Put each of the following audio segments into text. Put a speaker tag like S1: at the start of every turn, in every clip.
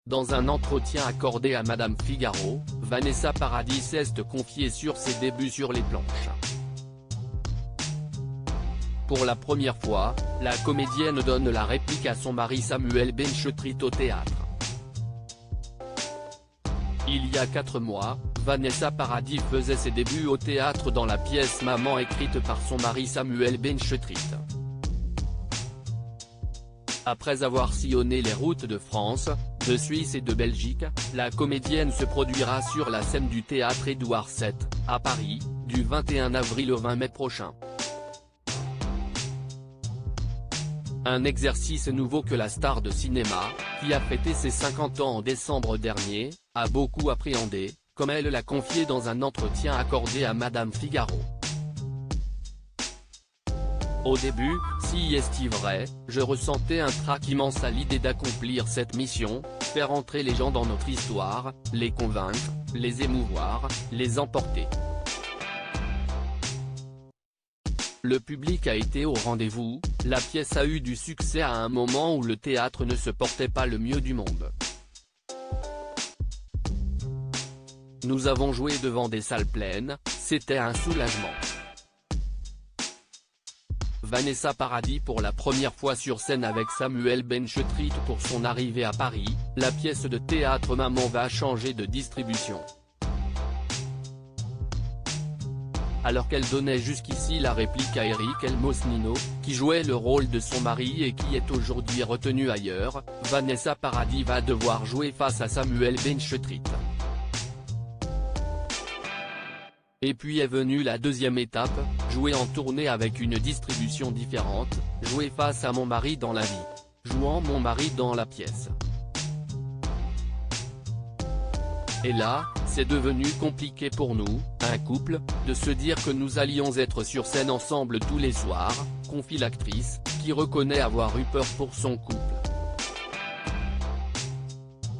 S1: Dans un entretien accordé à Madame Figaro, Vanessa Paradis s'est confiée sur ses débuts sur les planches. Pour la première fois, la comédienne donne la réplique à son mari Samuel Benchetrit au théâtre. Il y a 4 mois, Vanessa Paradis faisait ses débuts au théâtre dans la pièce Maman écrite par son mari Samuel Benchetrit. Après avoir sillonné les routes de France, de Suisse et de Belgique, la comédienne se produira sur la scène du théâtre Édouard VII, à Paris, du 21 avril au 20 mai prochain. Un exercice nouveau que la star de cinéma, qui a fêté ses 50 ans en décembre dernier, a beaucoup appréhendé, comme elle l'a confié dans un entretien accordé à Madame Figaro. Au début, si est vrai, je ressentais un trac immense à l'idée d'accomplir cette mission, faire entrer les gens dans notre histoire, les convaincre, les émouvoir, les emporter. Le public a été au rendez-vous, la pièce a eu du succès à un moment où le théâtre ne se portait pas le mieux du monde. Nous avons joué devant des salles pleines, c'était un soulagement. Vanessa Paradis pour la première fois sur scène avec Samuel Benchetrit pour son arrivée à Paris, la pièce de théâtre Maman va changer de distribution. Alors qu'elle donnait jusqu'ici la réplique à Eric Elmosnino, qui jouait le rôle de son mari et qui est aujourd'hui retenu ailleurs, Vanessa Paradis va devoir jouer face à Samuel Benchetrit. Et puis est venue la deuxième étape, jouer en tournée avec une distribution différente, jouer face à mon mari dans la vie, jouant mon mari dans la pièce. Et là, c'est devenu compliqué pour nous, un couple, de se dire que nous allions être sur scène ensemble tous les soirs, confie l'actrice, qui reconnaît avoir eu peur pour son couple.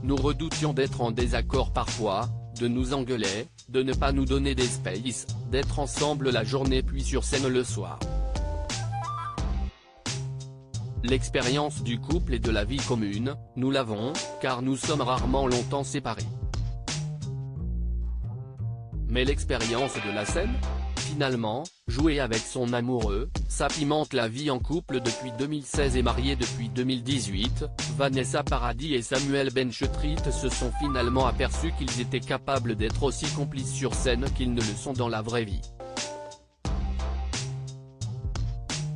S1: Nous redoutions d'être en désaccord parfois, de nous engueuler, de ne pas nous donner d'espace, d'être ensemble la journée puis sur scène le soir. L'expérience du couple et de la vie commune, nous l'avons, car nous sommes rarement longtemps séparés. Mais l'expérience de la scène ? Finalement, jouer avec son amoureux, ça pimente la vie en couple depuis 2016 et mariée depuis 2018, Vanessa Paradis et Samuel Benchetrit se sont finalement aperçus qu'ils étaient capables d'être aussi complices sur scène qu'ils ne le sont dans la vraie vie.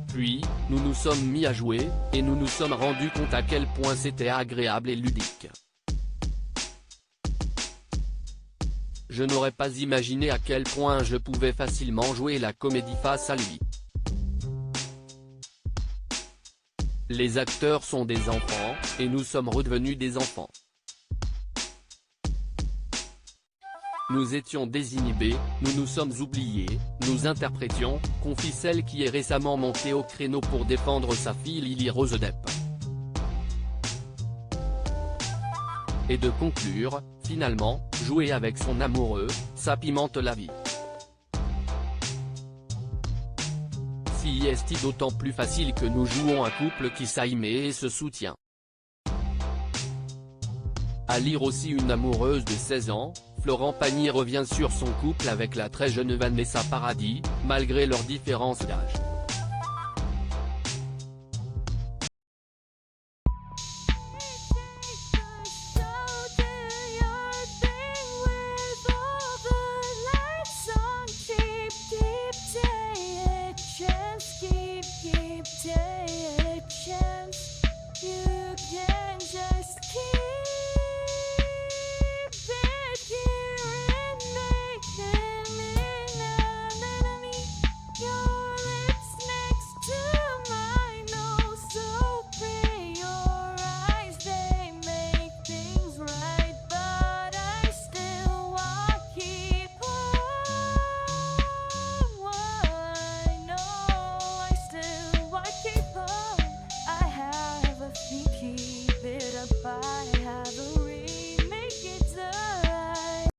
S1: Puis, nous nous sommes mis à jouer, et nous nous sommes rendus compte à quel point c'était agréable et ludique. Je n'aurais pas imaginé à quel point je pouvais facilement jouer la comédie face à lui. Les acteurs sont des enfants, et nous sommes redevenus des enfants. Nous étions désinhibés, nous nous sommes oubliés, nous interprétions, confie celle qui est récemment montée au créneau pour défendre sa fille Lily Rose Depp. Et de conclure, finalement, jouer avec son amoureux, ça pimente la vie. Si est d'autant plus facile que nous jouons un couple qui s'aime et se soutient. À lire aussi une amoureuse de 16 ans, Florent Pagny revient sur son couple avec la très jeune Vanessa Paradis, malgré leur différence d'âge.